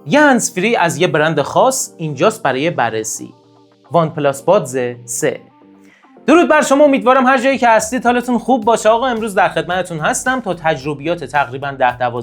یه هندزفری از یه برند خاص اینجاست برای بررسی. وان پلاس بادز 3. درود بر شما، امیدوارم هر جایی که هستید حالتون خوب باشه. آقا امروز در خدمتتون هستم تا تجربیات تقریبا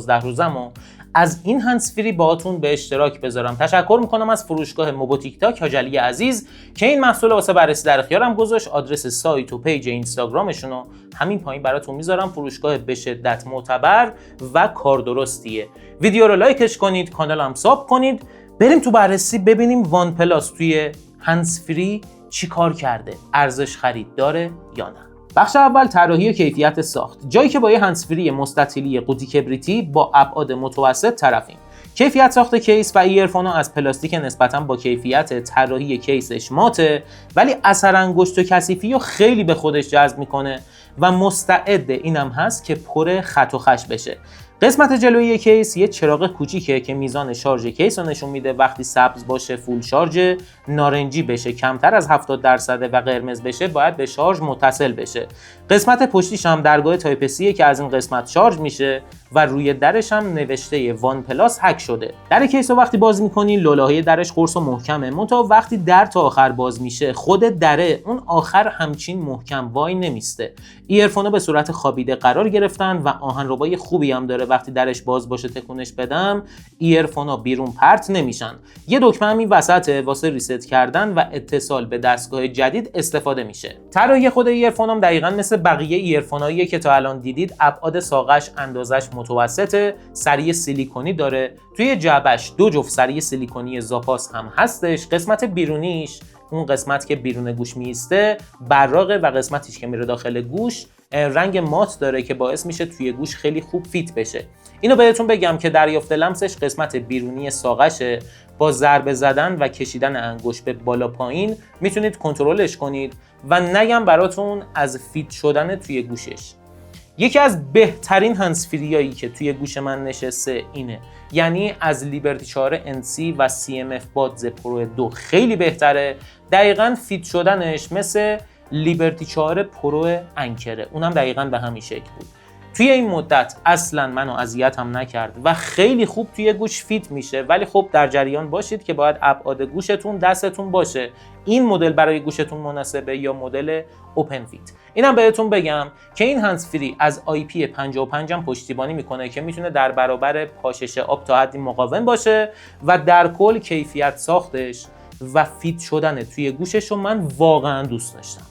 10-12 روزمو از این هندزفری باهاتون به اشتراک بذارم. تشکر میکنم از فروشگاه موبو تیک تاک حاج علی عزیز که این محصول واسه بررسی در اختیارم گذاشت. آدرس سایت و پیج اینستاگرامشون رو همین پایین براتون میذارم. فروشگاه به شدت معتبر و کاردرستیه. ویدیو رو لایکش کنید، کانالم ساب کنید. بریم تو بررسی ببینیم وان پلاس توی هندزفری چی کار کرده، ارزش خرید داره یا نه. بخش اول طراحی و کیفیت ساخت. جایی که با یه هندزفری مستطیلی قوطی کبریتی با ابعاد متوسط طرفیم. کیفیت ساخت کیس و ایرفون ها از پلاستیک نسبتاً با کیفیت طراحی کیسش ماته، ولی اثر انگشت و کثیفی رو خیلی به خودش جذب میکنه و مستعد اینم هست که پر خط و خش بشه. قسمت جلویی کیس یه چراغ کوچیکه که میزان شارژ کیس رو نشون میده. وقتی سبز باشه فول شارژ، نارنجی بشه کمتر از 70% و قرمز بشه باید به شارژ متصل بشه. قسمت پشتیش هم درگاه تایپ C که از این قسمت شارژ میشه و روی درش هم نوشته وان پلاس هک شده. در کیس رو وقتی باز میکنی لوله‌های درش قرص و محکمه، منتها وقتی در تا آخر باز میشه خود دره اون آخر همچین محکم وای نمیسته. ایرفون به صورت خوابیده قرار گرفتن و آهنربای خوبی هم داره. وقتی درش باز باشه تکونش بدم ایرفونا بیرون پرت نمیشن. یه دکمه هم این وسطه واسه ریست کردن و اتصال به دستگاه جدید استفاده میشه. طراحی خود ایرفون هم دقیقاً مثل بقیه ایرفوناییه که تا الان دیدید. ابعاد ساقش اندازش متوسطه، سری سیلیکونی داره. توی جعبش 2 جفت سری سیلیکونی زاپاس هم هستش. قسمت بیرونیش، اون قسمت که بیرون گوش میسته، براقه و قسمتیش که میره داخل گوش رنگ مات داره که باعث میشه توی گوش خیلی خوب فیت بشه. اینو بهتون بگم که دریافت لمسش قسمت بیرونی ساقشه. با ضربه زدن و کشیدن انگشت به بالا پایین میتونید کنترلش کنید و نگم براتون از فیت شدن توی گوشش. یکی از بهترین هندزفریایی که توی گوش من نشسته اینه، یعنی از لیبرتی 4 NC و CMF بادز پرو 2 خیلی بهتره. دقیقاً فیت شدنش مثل لیبرتی 4 پرو انکره، اونم دقیقاً به همین شکل بود. توی این مدت اصلاً منو اذیت هم نکرد و خیلی خوب توی گوش فیت میشه. ولی خب در جریان باشید که باید ابعاد گوشتون دستتون باشه این مدل برای گوشتون مناسبه یا مدل اوپن فیت. اینم بهتون بگم که این هندزفری از IP55 هم پشتیبانی میکنه که میتونه در برابر پاشش آب تا حدی مقاوم باشه و در کل کیفیت ساختش و فیت شدن توی گوشش رو من واقعا دوست داشتم.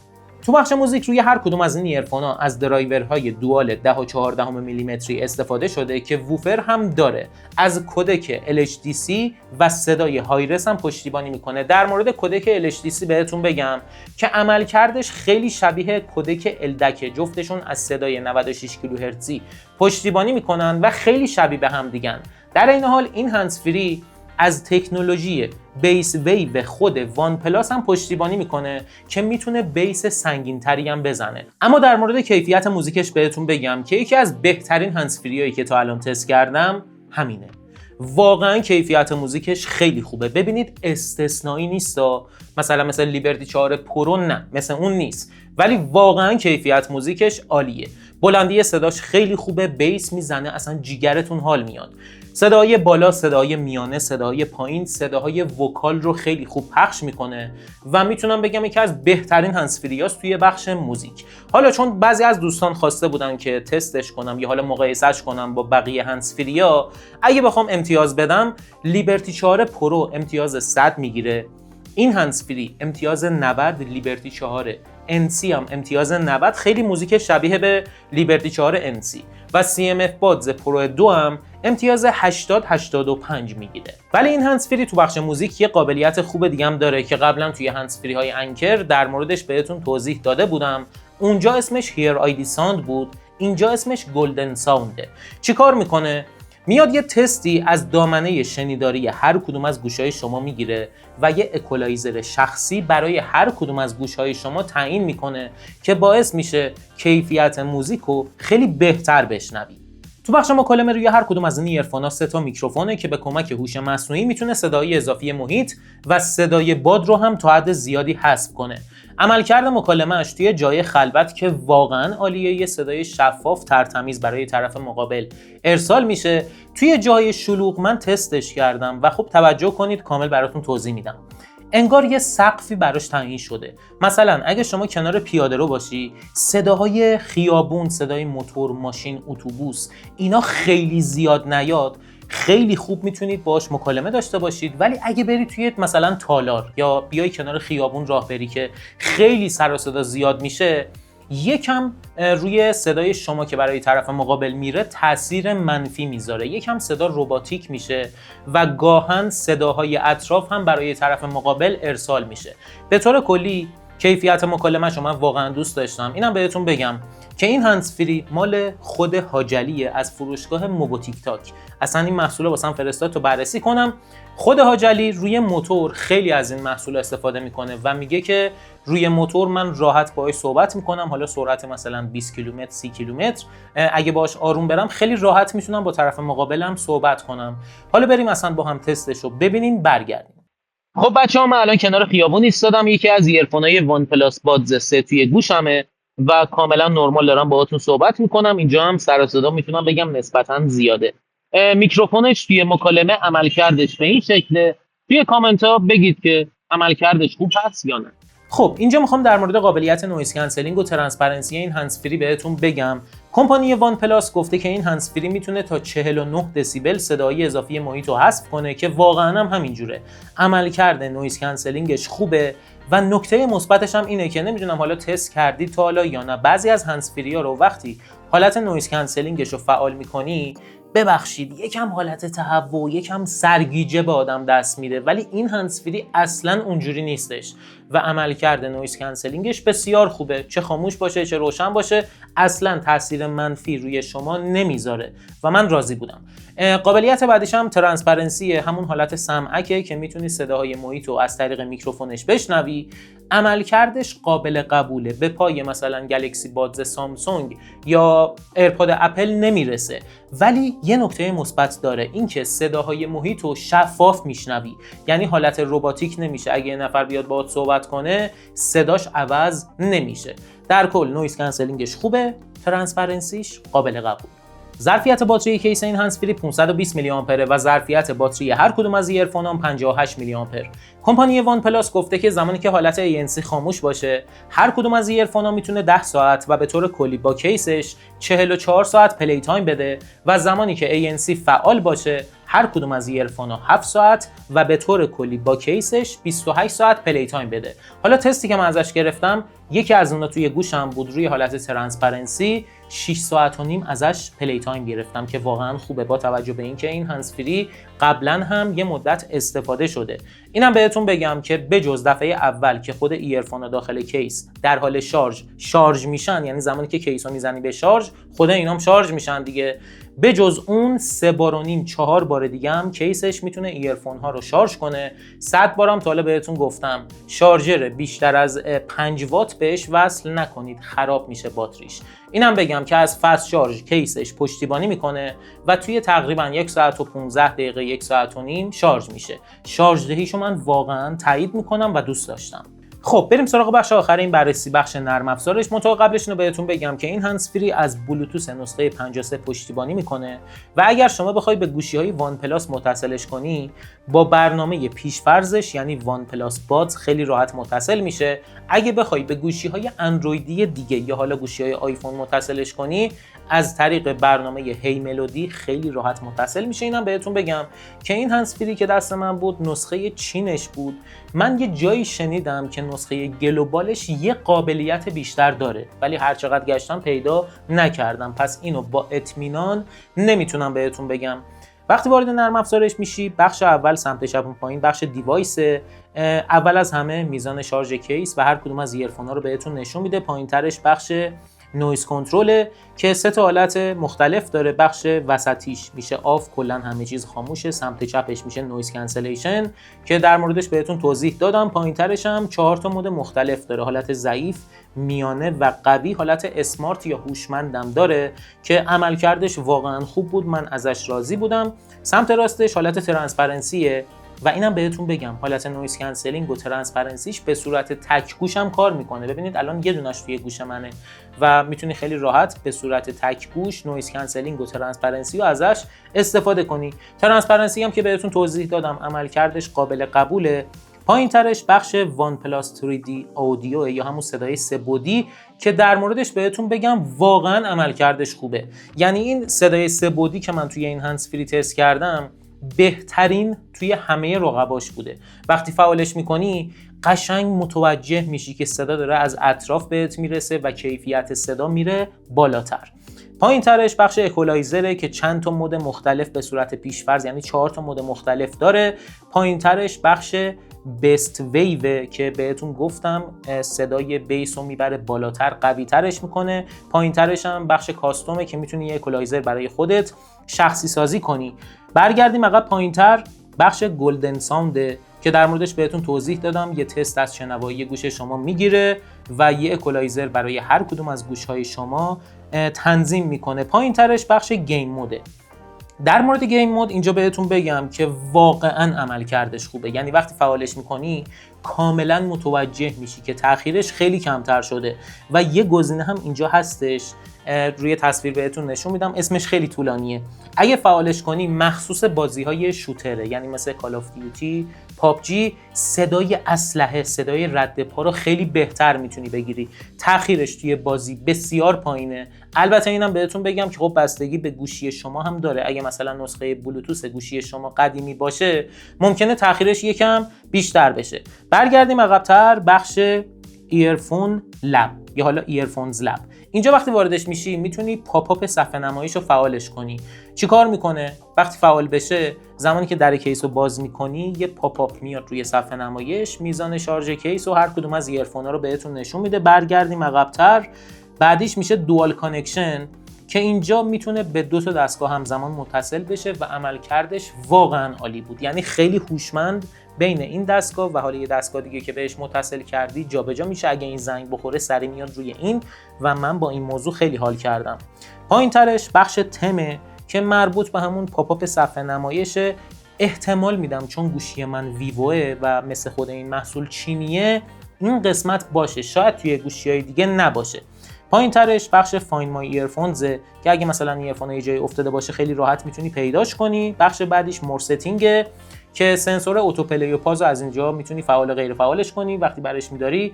تو بخش موزیک روی هر کدوم از این ایرفونا از درایورهای دوال 10 و 14 میلیمتری استفاده شده که ووفر هم داره. از کدک LHDC و صدای هایرس هم پشتیبانی میکنه. در مورد کدک LHDC بهتون بگم که عملکردش خیلی شبیه کدک الدک، جفتشون از صدای 96 کیلوهرتزی پشتیبانی میکنن و خیلی شبیه به هم دیگن. در این حال این هندزفری از تکنولوژی بیس ویو خود وان پلاس هم پشتیبانی میکنه که میتونه بیس سنگین تری هم بزنه. اما در مورد کیفیت موزیکش بهتون بگم که یکی از بهترین هندزفریایی که تا الان تست کردم همینه. واقعا کیفیت موزیکش خیلی خوبه. ببینید استثنایی نیستا، مثلا مثل لیبرتی 4 پرو نه، مثل اون نیست، ولی واقعا کیفیت موزیکش عالیه. بلندی صداش خیلی خوبه، بیس میزنه اصلا جیگرتون حال میاد. صدای بالا، صدای میانه، صدای پایین، صداهای وکال رو خیلی خوب پخش میکنه و میتونم بگم یکی از بهترین هندزفریاست توی بخش موزیک. حالا چون بعضی از دوستان خواسته بودن که تستش کنم یا حالا مقایسهش کنم با بقیه هندزفریا، اگه بخوام امتیاز بدم لیبرتی 4 پرو امتیاز 100 میگیره، این هندزفری امتیاز 90، لیبرتی 4 NC هم امتیاز 90. خیلی موزیک شبیه به لیبرتی 4 NC و CMF بادز پرو 2 هم امتیاز 80-85 میگیره. ولی این هندزفری تو بخش موزیک یه قابلیت خوب دیگه هم داره که قبلا توی هندزفری های انکر در موردش بهتون توضیح داده بودم. اونجا اسمش هیر آیدی ساوند بود، اینجا اسمش گلدن ساونده. چیکار میکنه؟ میاد یه تستی از دامنه شنیداری هر کدوم از گوشهای شما میگیره و یه اکولایزر شخصی برای هر کدوم از گوشهای شما تعیین میکنه که باعث میشه کیفیت موزیک رو خیلی بهتر بشنوید. تو بخش مکالمه روی هر کدوم از این ایرفونا 3 تا میکروفونه که به کمک هوش مصنوعی میتونه صدای اضافی محیط و صدای باد رو هم تا حد زیادی حذف کنه. عملکرد مکالمه‌اش توی جای خلوت که واقعا عالیه، یه صدای شفاف ترتمیز برای طرف مقابل ارسال میشه. توی جای شلوغ من تستش کردم و خب توجه کنید کامل براتون توضیح میدم. انگار یه سقفی براش تعیین شده. مثلا اگه شما کنار پیاده رو باشی، صداهای خیابون، صدای موتور، ماشین، اتوبوس، اینا خیلی زیاد نیاد، خیلی خوب میتونید باش مکالمه داشته باشید. ولی اگه بری توی مثلا تالار یا بیای کنار خیابون راه بری که خیلی سر و صدا زیاد میشه، یکم روی صدای شما که برای طرف مقابل میره تاثیر منفی میذاره، یکم صدا رباتیک میشه و گاهن صداهای اطراف هم برای طرف مقابل ارسال میشه. به طور کلی کیفیت مکالمه‌ش من واقعا دوست داشتم. اینم بهتون بگم که این هندزفری مال خود هاجلیه از فروشگاه موبو تیک تاک. اصلا این محصول واسم فرستاد تو بررسی کنم. خود هاجلی روی موتور خیلی از این محصول استفاده میکنه و میگه که روی موتور من راحت باهاش صحبت میکنم، حالا سرعت مثلا 20 کیلومتر 30 کیلومتر اگه باهاش آروم برم خیلی راحت میتونم با طرف مقابلم صحبت کنم. حالا بریم اصلا با هم تستش رو ببینیم برگردیم. خب بچه‌ها، من الان کنار خیابون ایستادم. یکی از ایرفونای وان پلاس بادز 3 توی گوشمه و کاملا نرمال دارم باهاتون صحبت میکنم. اینجا هم سر و صدا میتونم بگم نسبتا زیاده. میکروفونش توی مکالمه عملکردش به این شکله. توی کامنت ها بگید که عملکردش خوب هست یا نه. خب اینجا میخوام در مورد قابلیت نویز کنسلینگ و ترانسپرنسی این هندزفری بهتون بگم. کمپانی وان پلاس گفته که این هندزفری میتونه تا 49 دسیبل صدای اضافی محیط رو حذف کنه که واقعا هم همینجوره. عملکرد نویز کنسلینگش خوبه و نکته مثبتش هم اینه که نمیدونم حالا تست کردید تا حالا یا نه، بعضی از هندزفری ها رو وقتی حالت نویز کنسلینگش رو فعال میکنی، ببخشید یکم حالت تهوع، یکم سرگیجه به آدم دست میده، ولی این هندزفری اصلا اونجوری نیستش و عملکرد نویز کنسلینگش بسیار خوبه. چه خاموش باشه چه روشن باشه اصلا تاثیر منفی روی شما نمیذاره و من راضی بودم. قابلیت بعدیش هم ترانسپرنسی، همون حالت سمعکه که میتونی صداهای محیط رو از طریق میکروفونش بشنوی. عملکردش قابل قبوله، به پای مثلا گلکسی بادز سامسونگ یا ایرپاد اپل نمیرسه، ولی یه نکته مثبت داره، اینکه صداهای محیط رو شفاف میشنوی، یعنی حالت رباتیک نمیشه. اگه یه نفر بیاد باهات صحبت کنه صداش عوض نمیشه. در کل نویز کنسلینگش خوبه، ترانسپرنسیش قابل قبول. ظرفیت باتری کیس این هندزفری 520 میلی آمپره و ظرفیت باتری هر کدوم از ایرفونام 58 میلی آمپر. کمپانی وان پلاس گفته که زمانی که حالت ANC خاموش باشه، هر کدوم از ایرفونا میتونه 10 ساعت و به طور کلی با کیسش 44 ساعت پلی تایم بده و زمانی که ANC فعال باشه هر کدوم از ایرفونا 7 ساعت و به طور کلی با کیسش 28 ساعت پلی تایم بده. حالا تستی که من ازش گرفتم یکی از اونها توی گوشم بود، روی حالت ترانسپرنسی 6 ساعت و نیم ازش پلی تایم گرفتم که واقعا خوبه با توجه به اینکه این هندزفری قبلا هم یه مدت استفاده شده. اینم بهتون بگم که بجز دفعه اول که خود ایرفونا داخل کیس در حال شارژ میشن، یعنی زمانی که کیس رو میزنی به شارژ خود اینام شارژ میشن دیگه، بجز اون 3 بار و نیم 4 بار دیگه هم کیسش میتونه ایرفون ها رو شارژ کنه. 100 بارم تا حالا بهتون گفتم شارژر بیشتر از 5 وات بهش وصل نکنید، خراب میشه باتریش. اینم بگم که از فست شارژ کیسش پشتیبانی میکنه و توی تقریبا 1 ساعت و 15 دقیقه 1 ساعت و نیم شارژ میشه. شارژ دهیشو من واقعا تایید میکنم و دوست داشتم. خب بریم سراغ بخش آخر این بررسی، بخش نرم افزارش. منتها قبلش اینو بهتون بگم که این هندزفری از بلوتوث نسخه 53 پشتیبانی میکنه و اگر شما بخوای به گوشی‌های وان پلاس متصلش کنی با برنامه پیشفرضش یعنی وان پلاس بادز خیلی راحت متصل میشه. اگه بخوای به گوشی‌های اندرویدی دیگه یا حالا گوشی‌های آیفون متصلش کنی از طریق برنامه هی ملودی خیلی راحت متصل میشه. اینم بهتون بگم که این هندزفری که دست من بود نسخه چینش بود. من یه جایی شنیدم که نسخه گلوبالش یه قابلیت بیشتر داره، ولی هر چقدر گشتم پیدا نکردم، پس اینو با اطمینان نمیتونم بهتون بگم. وقتی وارد نرم افزارش میشی، بخش اول سمت چپ پایین بخش دیوایس، اول از همه میزان شارژ کیس و هر کدوم از ایرفونا رو بهتون نشون میده. پایینترش بخش نویز کنترل که 3 تا حالت مختلف داره. بخش وسطیش میشه آف، کلا همه چیز خاموشه. سمت چپش میشه نویز کنسلیشن که در موردش بهتون توضیح دادم. پایینترش هم 4 تا مود مختلف داره، حالت ضعیف، میانه و قوی. حالت اسمارت یا هوشمندم داره که عملکردش واقعا خوب بود، من ازش راضی بودم. سمت راستش حالت ترانسپرنسیه و اینم بهتون بگم حالت نویز کنسلینگ و ترانسپرنسیش به صورت تک گوش هم کار میکنه. ببینید الان یه دونش توی گوش منه و میتونی خیلی راحت به صورت تک گوش نویز کنسلینگ و ترانسپرنسی رو ازش استفاده کنی. ترانسپرنسی هم که بهتون توضیح دادم عملکردش قابل قبوله. پایینترش بخش وان پلاس 3D اودیو یا همون صدای 3 بعدی که در موردش بهتون بگم واقعا عملکردش خوبه. یعنی این صدای 3 بعدی که من توی این هندز فری تست کردم بهترین توی همه رقباش بوده. وقتی فعالش میکنی قشنگ متوجه میشی که صدا داره از اطراف بهت میرسه و کیفیت صدا میره بالاتر. پایین ترش بخش اکولایزره که چند تا مود مختلف به صورت پیشفرض، یعنی 4 تا مود مختلف داره. پایین ترش بخش بست ویو که بهتون گفتم صدای بیس رو میبره بالاتر، قوی ترش میکنه. پایین ترش هم بخش کاستومه که میتونی یه اکولایزر برای خودت شخصی سازی کنی. برگردیم عقب، پایین تر بخش گلدن ساونده که در موردش بهتون توضیح دادم. یه تست از شنوایی گوش شما میگیره و یه اکولایزر برای هر کدوم از گوشهای شما تنظیم میکنه. پایین ترش بخش گیم موده. در مورد گیم مود اینجا بهتون بگم که واقعا عملکردش خوبه. یعنی وقتی فعالش میکنی کاملا متوجه میشی که تأخیرش خیلی کمتر شده و یه گزینه هم اینجا هستش، روی تصویر بهتون نشون میدم، اسمش خیلی طولانیه. اگه فعالش کنی مخصوص بازی‌های شوتره، یعنی مثل کال آف دیوتی، پابجی، صدای اسلحه، صدای رد پا رو خیلی بهتر میتونی بگیری. تأخیرش توی بازی بسیار پایینه. البته اینم بهتون بگم که خب بستگی به گوشی شما هم داره. اگه مثلا نسخه بلوتوث گوشی شما قدیمی باشه ممکنه تأخیرش یکم بیشتر بشه. برگردیم عقب‌تر، بخش ایرفون لب یا حالا ایرفونز لب. اینجا وقتی واردش میشی میتونی پاپ آپ صفحه نمایش رو فعالش کنی. چیکار میکنه؟ وقتی فعال بشه، زمانی که در کیس رو باز میکنی یه پاپ آپ میاد روی صفحه نمایش، میزان شارژ کیس و هر کدوم از ایرفونا رو بهتون نشون میده. برگردیم عقب‌تر، بعدیش میشه دوال کانکشن که اینجا میتونه به 2 تا دستگاه همزمان متصل بشه و عملکردش واقعا عالی بود. یعنی خیلی هوشمند بین این دستگاه و حالا یه دستگاه دیگه که بهش متصل کردی جابجا میشه. اگه این زنگ بخوره سری میاد روی این و من با این موضوع خیلی حال کردم. پایین ترش بخش تمه که مربوط به همون پاپ آپ صفحه نمایشه. احتمال میدم چون گوشی من ویووه و مثل خود این محصول چینیه این قسمت باشه، شاید توی گوشی‌های دیگه نباشه. پایین ترش بخش فایند مای ایرفونز که اگه مثلا ایرفون یه جای افتاده باشه خیلی راحت میتونی پیداش کنی. بخش بعدیش مور ستینگ که سنسور اتو پلی و پاز از اینجا میتونی فعال و غیر فعالش کنی. وقتی برش میداری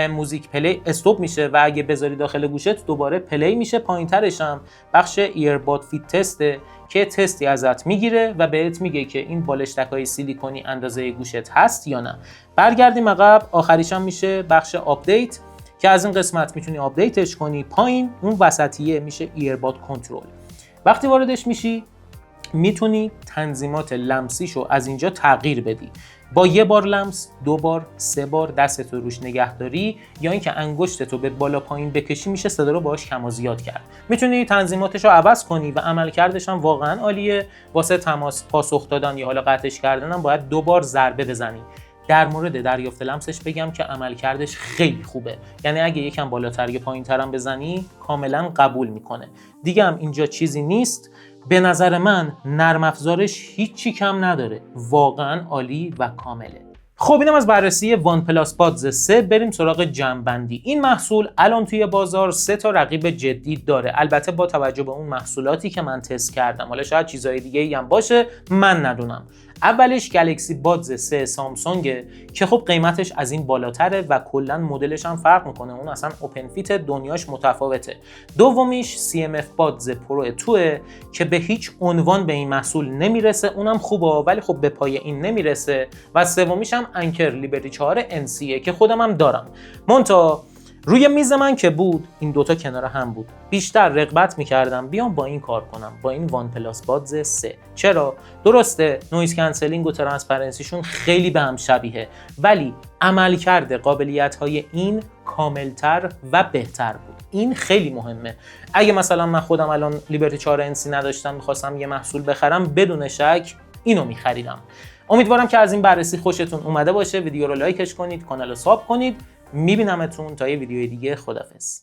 موزیک پلی استاپ میشه و اگه بذاری داخل گوشت دوباره پلی میشه. پایین ترش هم بخش ایرباد فیت تسته که تستی ازت میگیره و بهت میگه که این بالشتک‌های سیلیکونی اندازه گوشت هست یا نه. برگردیم عقب، آخریش هم میشه بخش آپدیت که از این قسمت میتونی آپدیتش کنی. پایین اون وسطیه میشه ایرباد کنترل. وقتی واردش میشی میتونی تنظیمات لمسیشو از اینجا تغییر بدی. با یه بار لمس، 2 بار، 3 بار دستتو روش نگهداری یا اینکه انگشتتو به بالا پایین بکشی میشه صدا رو باهاش کم و زیاد کرد. میتونی تنظیماتشو عوض کنی و عملکردش هم واقعا عالیه. واسه تماس، پاسخ دادن یا حالا قطعش کردن هم باید 2 بار ضربه بزنی. در مورد دریافت لمسش بگم که عملکردش خیلی خوبه. یعنی اگه یکم بالاتر یا پایین‌تر هم بزنی کاملا قبول میکنه. دیگه هم اینجا چیزی نیست. به نظر من نرم افزارش هیچی کم نداره، واقعا عالی و کامله. خب اینم از بررسی وان پلاس بادز 3. بریم سراغ جمع‌بندی. این محصول الان توی بازار 3 تا رقیب جدی داره، البته با توجه به اون محصولاتی که من تست کردم. حالا شاید چیزای دیگه‌ای هم باشه من ندونم. اولش گلکسی بادز 3 سامسونگ که خب قیمتش از این بالاتره و کلا مدلش هم فرق میکنه، اون اصلا اوپن فیت دنیاش متفاوته. دومیش CMF بادز پرو 2 که به هیچ عنوان به این محصول نمیرسه، اونم خوبه ولی خب به پای این نمیرسه. و سومیش هم انکر لیبرتی 4 NC که خودم هم دارم. مونتا روی میز من که بود این دوتا کنار هم بود، بیشتر رغبت میکردم بیام با این کار کنم، با این وان پلاس بادز 3. چرا؟ درسته نویز کنسلینگ و ترانسپرنسیشون خیلی به هم شبیه ولی عملکرد قابلیت های این کاملتر و بهتر بود. این خیلی مهمه. اگه مثلا من خودم الان لیبرتی 4 انسی نداشتم میخواستم یه محصول بخرم، بدون شک اینو میخریدم. امیدوارم که از این بررسی خوشتون اومده باشه. ویدیو رو لایکش کنید، کانال رو ساب کنید. میبینمتون تا یه ویدیو دیگه. خدافظ.